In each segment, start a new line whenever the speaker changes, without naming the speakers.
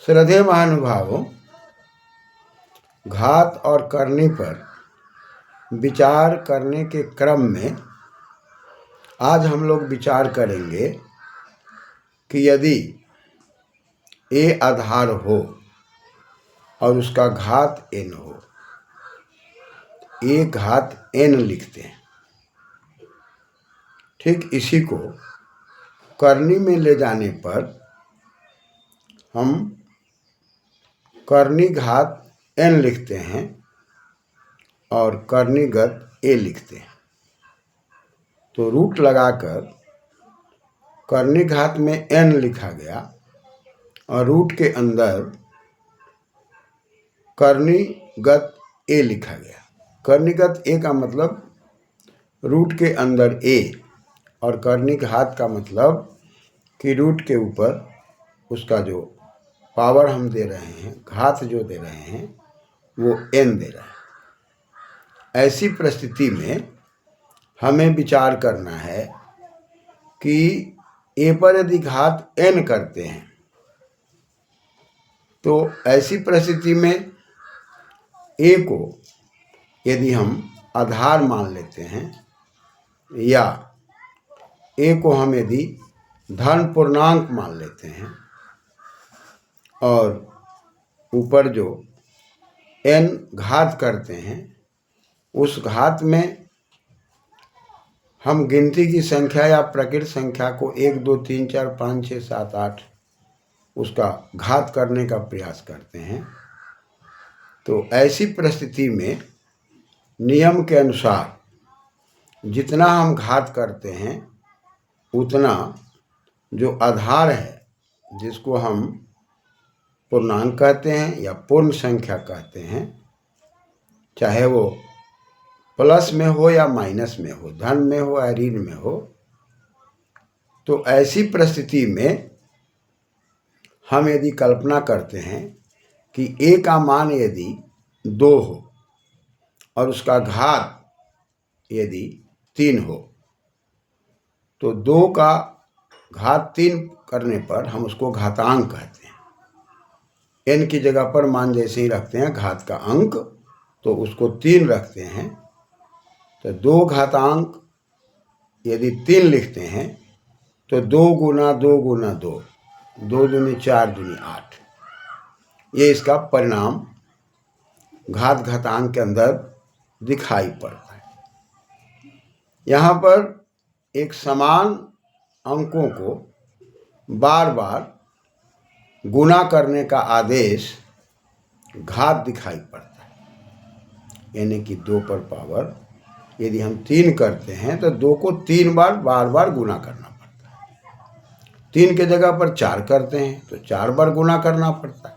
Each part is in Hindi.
श्रद्धेय महानुभावों, घात और करनी पर विचार करने के क्रम में आज हम लोग विचार करेंगे कि यदि ए आधार हो और उसका घात n हो, ए घात n लिखते हैं। ठीक इसी को करनी में ले जाने पर हम करनी घात n लिखते हैं और करणीगत a लिखते हैं। तो रूट लगाकर करनी घात में n लिखा गया और रूट के अंदर करणीगत a लिखा गया। करणीगत a का मतलब रूट के अंदर a और करनी घात का मतलब कि रूट के ऊपर उसका जो पावर हम दे रहे हैं, घात जो दे रहे हैं, वो n दे रहे हैं। ऐसी परिस्थिति में हमें विचार करना है कि a पर यदि घात n करते हैं तो ऐसी परिस्थिति में a को यदि हम आधार मान लेते हैं या a को हम यदि धन पूर्णांक मान लेते हैं और ऊपर जो n घात करते हैं उस घात में हम गिनती की संख्या या प्रकृत संख्या को 1 2 3 4 5 6 7 8 उसका घात करने का प्रयास करते हैं। तो ऐसी परिस्थिति में नियम के अनुसार जितना हम घात करते हैं उतना जो आधार है, जिसको हम पूर्णांक कहते हैं या पूर्ण संख्या कहते हैं, चाहे वो प्लस में हो या माइनस में हो, धन में हो या ऋण में हो, तो ऐसी परिस्थिति में हम यदि कल्पना करते हैं कि a का मान यदि 2 हो और उसका घात यदि 3 हो, तो 2 का घात 3 करने पर हम उसको घातांक कहते हैं। n की जगह पर मान जैसे ही रखते हैं घात का अंक, तो उसको 3 रखते हैं। तो 2 घातांक यदि 3 लिखते हैं तो 2 गुना 2 गुना 2, 2 दूनी 4 दूनी 8, ये इसका परिणाम घात घातांक के अंदर दिखाई पड़ता है। यहाँ पर एक समान अंकों को बार बार गुना करने का आदेश घात दिखाई पड़ता है। यानी कि 2 पर पावर यदि हम 3 करते हैं तो 2 को 3 बार बार गुना करना पड़ता है। 3 के जगह पर 4 करते हैं तो 4 बार गुना करना पड़ता है।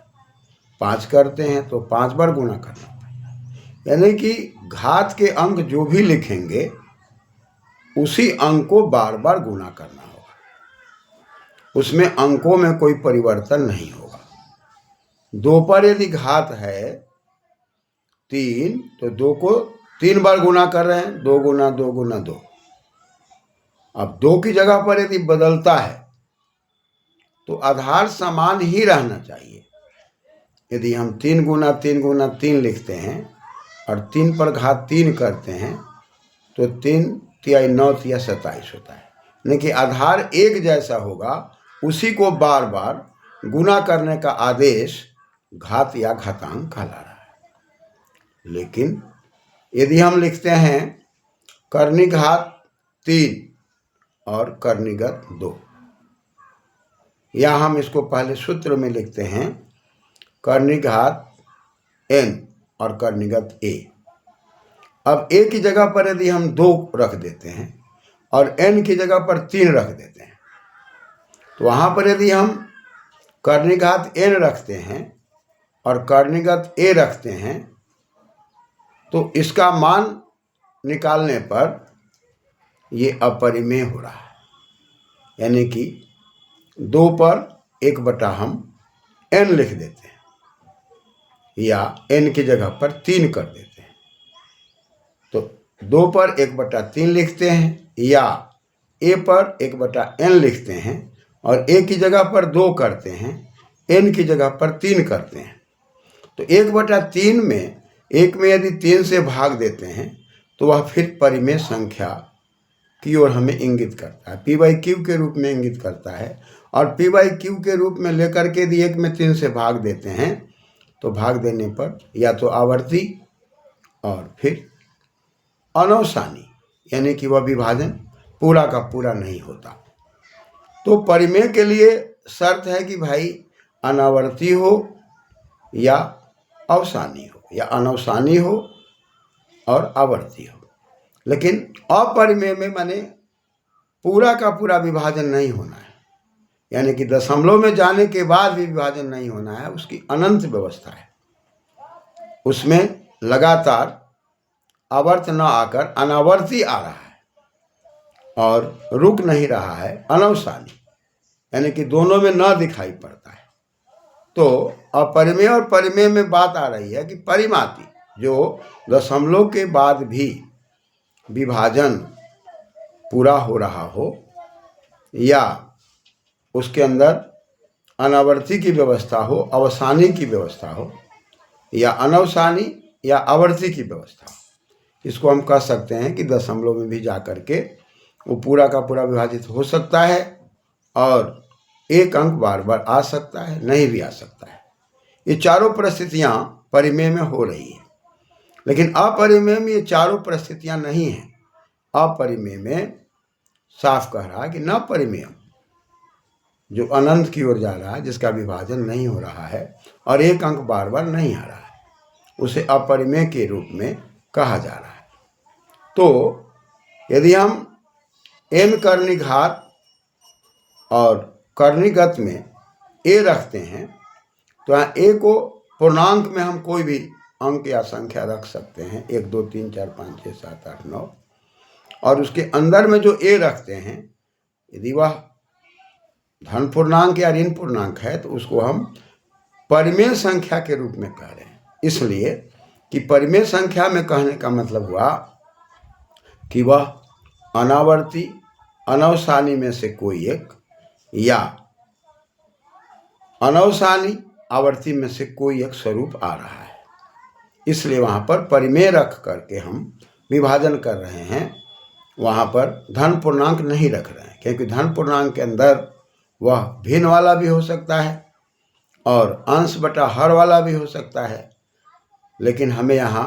5 करते हैं तो 5 बार गुना करना पड़ता है। यानी कि घात के अंक जो भी लिखेंगे उसी अंक को बार बार गुना करना होगा, उसमें अंकों में कोई परिवर्तन नहीं होगा। 2 पर यदि घात है 3 तो 2 को 3 बार गुना कर रहे हैं, 2 गुना 2 गुना 2। अब 2 की जगह पर यदि बदलता है तो आधार समान ही रहना चाहिए। यदि हम 3 गुना 3 गुना 3 लिखते हैं और 3 पर घात 3 करते हैं तो 3 तिहाई 9 तिहाई 27 होता है। यानी कि आधार एक जैसा होगा, उसी को बार बार गुना करने का आदेश घात या घातांक कहला रहा है। लेकिन यदि हम लिखते हैं करनी घात 3 और करणीगत 2, या हम इसको पहले सूत्र में लिखते हैं करनी घात n और करणीगत a। अब a की जगह पर यदि हम 2 रख देते हैं और n की जगह पर 3 रख देते हैं, तो वहाँ पर यदि हम करनी घात n रखते हैं और करणीगत a रखते हैं तो इसका मान निकालने पर ये अपरिमेय हो रहा है। यानी कि 2 पर 1/, हम n लिख देते हैं या n की जगह पर 3 कर देते हैं। तो 2 पर 1/3 लिखते हैं या a पर 1/n लिखते हैं और a की जगह पर 2 करते हैं n की जगह पर 3 करते हैं तो 1/3 में, एक में यदि 3 से भाग देते हैं तो वह फिर परिमेय संख्या की ओर हमें इंगित करता है, p/q के रूप में इंगित करता है। और p/q के रूप में लेकर के यदि 1 में 3 से भाग देते हैं तो भाग देने पर या तो आवर्ती और फिर अनवसानी, यानी कि वह विभाजन पूरा का पूरा नहीं होता। तो परिमेय के लिए शर्त है कि भाई अनावर्ती हो या अवसानी हो, या अनवसानी हो और आवर्ती हो। लेकिन अपरिमेय में माने पूरा का पूरा विभाजन नहीं होना है, यानी कि दशमलव में जाने के बाद भी विभाजन नहीं होना है, उसकी अनंत व्यवस्था है। उसमें लगातार आवर्त न आकर अनावर्ती आ रहा है और रुक नहीं रहा है अनवसानी, यानी कि दोनों में न दिखाई पड़ता है। तो अपरिमेय और परिमेय में बात आ रही है कि परिमाती, जो दशमलव के बाद भी विभाजन पूरा हो रहा हो या उसके अंदर अनावर्ती की व्यवस्था हो, अवसानी की व्यवस्था हो, या अनवसानी या आवर्ती की व्यवस्था हो, इसको हम कह सकते हैं कि दशमलव में भी जा कर के वो पूरा का पूरा विभाजित हो सकता है और एक अंक बार बार आ सकता है, नहीं भी आ सकता है। ये चारों परिस्थितियां परिमेय में हो रही हैं, लेकिन अपरिमेय में ये चारों परिस्थितियां नहीं हैं। अपरिमेय में साफ कह रहा है कि न परिमेय, जो अनंत की ओर जा रहा है, जिसका विभाजन नहीं हो रहा है और एक अंक बार बार नहीं आ रहा है, उसे अपरिमेय के रूप में कहा जा रहा है। तो यदि हम n कर्णी घात और कर्णीगत में a रखते हैं तो यहाँ a को पूर्णांक में हम कोई भी अंक या संख्या रख सकते हैं, 1 2 3 4 5 6 7 8 9, और उसके अंदर में जो a रखते हैं यदि वह धन पूर्णांक या ऋण पूर्णांक है तो उसको हम परिमेय संख्या के रूप में कह रहे हैं। इसलिए कि परिमेय संख्या में कहने का मतलब हुआ कि वह अनावर्ती अनवसानी में से कोई एक या अनवसानी आवर्ती में से कोई एक स्वरूप आ रहा है, इसलिए वहाँ पर परिमेय रख करके हम विभाजन कर रहे हैं। वहाँ पर धन पूर्णांक नहीं रख रहे हैं, क्योंकि धन पूर्णांक के अंदर वह भिन्न वाला भी हो सकता है और अंश बटा हर वाला भी हो सकता है। लेकिन हमें यहाँ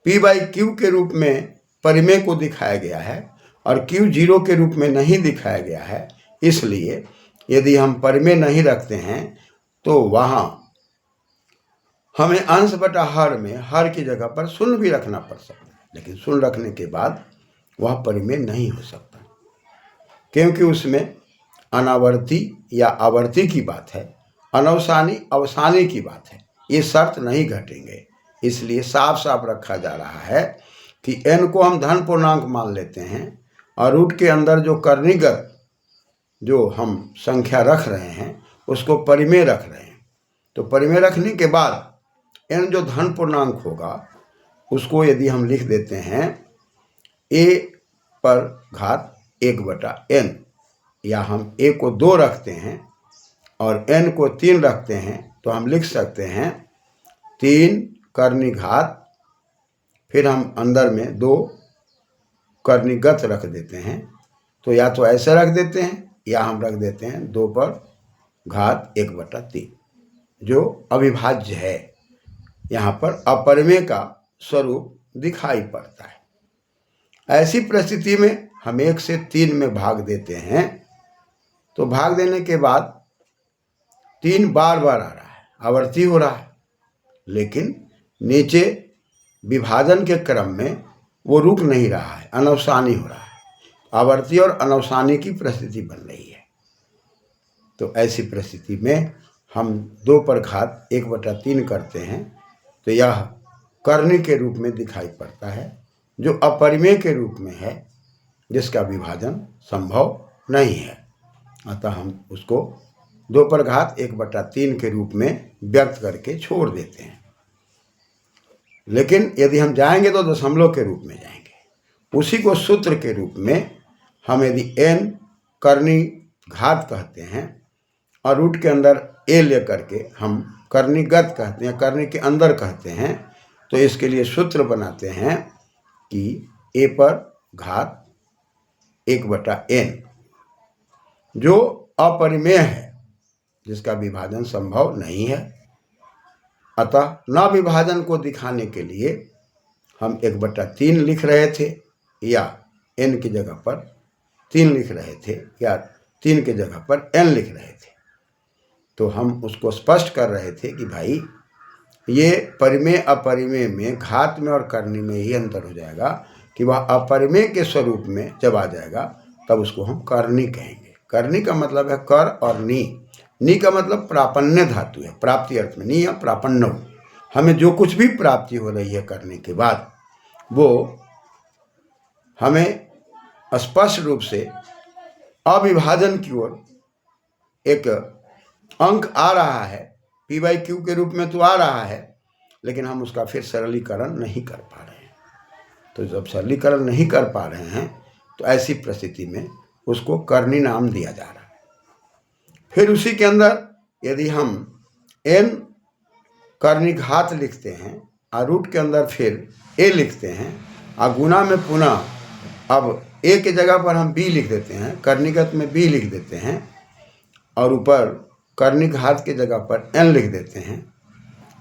p/q के रूप में परिमेय को दिखाया गया है और q 0 के रूप में नहीं दिखाया गया है। इसलिए यदि हम परिमेय नहीं रखते हैं तो वहाँ हमें अंश बटा हर में हर की जगह पर शून्य भी रखना पड़ सकता है, लेकिन शून्य रखने के बाद वह परिमेय नहीं हो सकता, क्योंकि उसमें अनावर्ती या आवर्ती की बात है, अनवसानी अवसानी की बात है। ये शर्त नहीं घटेंगे, इसलिए साफ साफ रखा जा रहा है कि n को हम धन पूर्णांक मान लेते हैं और रूट के अंदर जो कर्णीगत जो हम संख्या रख रहे हैं उसको परिमेय रख रहे हैं। तो परिमेय रखने के बाद n जो धन पूर्णांक होगा उसको यदि हम लिख देते हैं a पर घात 1/n, या हम a को 2 रखते हैं और n को 3 रखते हैं तो हम लिख सकते हैं 3 कर्णी घात, फिर हम अंदर में 2 कर्णीगत रख देते हैं। तो या तो ऐसे रख देते हैं या हम रख देते हैं 2 पर घात 1/3, जो अविभाज्य है। यहाँ पर अपरिमेय का स्वरूप दिखाई पड़ता है। ऐसी परिस्थिति में हम 1 से 3 में भाग देते हैं तो भाग देने के बाद 3 बार बार आ रहा है, आवर्ती हो रहा है, लेकिन नीचे विभाजन के क्रम में वो रुक नहीं रहा है, अनवसानी हो रहा है। आवर्ती और अनवसानी की परिस्थिति बन रही है। तो ऐसी परिस्थिति में हम 2 पर घात 1/3 करते हैं तो यह कर्णी के रूप में दिखाई पड़ता है, जो अपरिमेय के रूप में है, जिसका विभाजन संभव नहीं है। अतः हम उसको 2 पर घात 1/3 के रूप में व्यक्त करके छोड़ देते हैं। लेकिन यदि हम जाएंगे तो दशमलव के रूप में जाएंगे। उसी को सूत्र के रूप में हम यदि n कर्णी घात कहते हैं और रूट के अंदर ए लेकर के हम कर्णिगत कहते हैं, कर्णी के अंदर कहते हैं। तो इसके लिए सूत्र बनाते हैं कि ए पर घात 1/n, जो अपरिमेय है, जिसका विभाजन संभव नहीं है। अतः न विभाजन को दिखाने के लिए हम 1/3 लिख रहे थे, या n की जगह पर 3 लिख रहे थे, या 3 की जगह पर n लिख रहे थे। तो हम उसको स्पष्ट कर रहे थे कि भाई ये परिमेय अपरिमेय में, घात में और करनी में ही अंतर हो जाएगा कि वह अपरिमेय के स्वरूप में जब आ जाएगा तब उसको हम करनी कहेंगे। करनी का मतलब है कर और नी का मतलब प्रापण्य धातु है, प्राप्ति अर्थ में, नी या प्रापण्य। हमें जो कुछ भी प्राप्ति हो रही है करने के बाद, वो हमें स्पष्ट रूप से अविभाजन की ओर एक अंक आ रहा है, p/q के रूप में तो आ रहा है, लेकिन हम उसका फिर सरलीकरण नहीं कर पा रहे हैं। तो जब सरलीकरण नहीं कर पा रहे हैं तो ऐसी परिस्थिति में उसको करनी नाम दिया जा रहा है। फिर उसी के अंदर यदि हम n करनी घात लिखते हैं और रूट के अंदर फिर a लिखते हैं और गुना में पुनः अब a की जगह पर हम b लिख देते हैं, कर्णिगत में b लिख देते हैं और ऊपर कर्णी घात की जगह पर n लिख देते हैं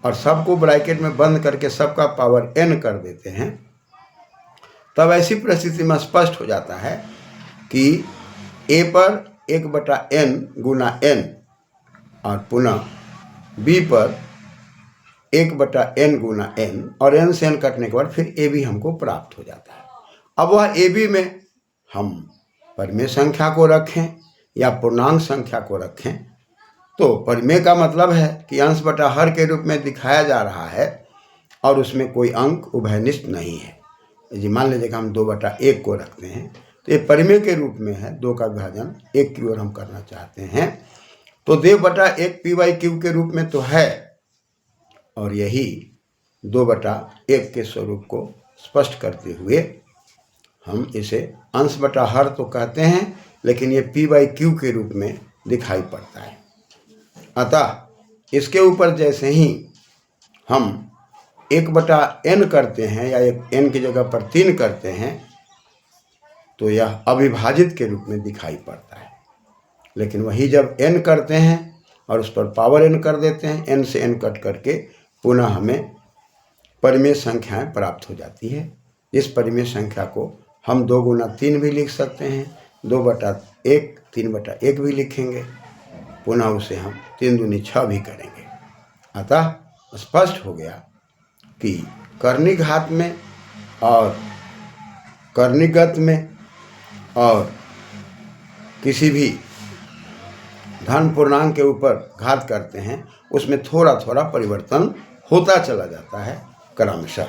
और सबको ब्रैकेट में बंद करके सबका पावर n कर देते हैं, तब ऐसी परिस्थिति में स्पष्ट हो जाता है कि a पर 1/n गुना n और पुनः b पर 1/n गुना n और n से n कटने के बाद फिर a b हमको प्राप्त हो जाता है। अब वह a b में हम परिमेय संख्या को रखें या पूर्णांक संख्या को रखें, तो परिमेय का मतलब है कि अंश बटा हर के रूप में दिखाया जा रहा है और उसमें कोई अंक उभयनिष्ठ नहीं है। जी मान लीजिए कि हम 2/1 को रखते हैं, तो ये परिमेय के रूप में है, 2 का विभाजन 1 की ओर हम करना चाहते हैं, तो 2/1 p/q के रूप में तो है, और यही 2/1 के स्वरूप को स्पष्ट करते हुए हम इसे अंश बटा हर तो कहते हैं, लेकिन ये p/q के रूप में दिखाई पड़ता है। अतः इसके ऊपर जैसे ही हम 1/n करते हैं या एक n की जगह पर 3 करते हैं, तो यह अविभाजित के रूप में दिखाई पड़ता है। लेकिन वही जब n करते हैं और उस पर पावर n कर देते हैं, n से n कट करके पुनः हमें परिमेय संख्याएं प्राप्त हो जाती है। इस परिमेय संख्या को हम 2 गुना 3 भी लिख सकते हैं, 2/1 3/1 भी लिखेंगे, पुनः उसे हम 3 दूनी 6 भी करेंगे। अतः स्पष्ट हो गया कि करनी घात में और कर्णिगत में और किसी भी धन पूर्णांक के ऊपर घात करते हैं, उसमें थोड़ा थोड़ा परिवर्तन होता चला जाता है क्रमशः।